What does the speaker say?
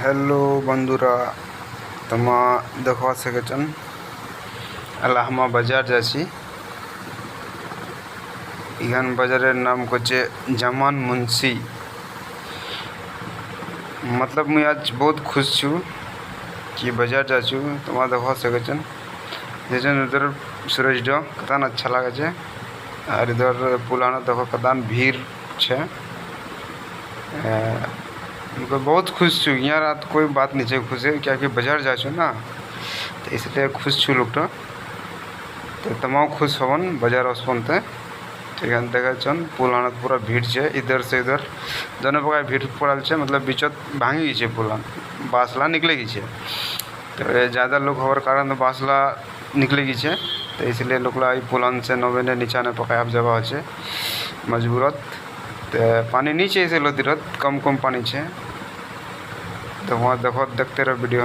Hello बंधुरा तमा देखवा सकेचन अला हमा बाजार जाची इहान बाजारेर नाम कोचे जमान मुंशी मतलब मुई आज बहुत खुश छु कि बाजार जाचू तमा देखवा सकेचन जेजन इधर सूरज डो कतान अच्छा लागे छे और इधर पुलाना देखो कतान भीड़ छे। बहुत खुश छु यहाँ रात कोई बात नहीं है खुश है क्या कि बाजार जा छु ना तो इसलिए खुश छु लोग तो तमाम खुश हवन बाजार असपन ते ठीक है देखा चन पुलाना पूरा भीड़ है इधर से इधर दोनों प्रकार भीड़ पड़ल है मतलब बीचत भांगी गई पुलान बासला निकले गई है तो ज़्यादा लोग हवर कारण तो बासला निकले गई है तो इसलिए लोग पुलान से नवेने नीचा ने पकाए आप जगह है मजबूरत तो पानी नीचे से लो दिरत कम कम पानी है तो वहाँ देखो देखते रहो वीडियो।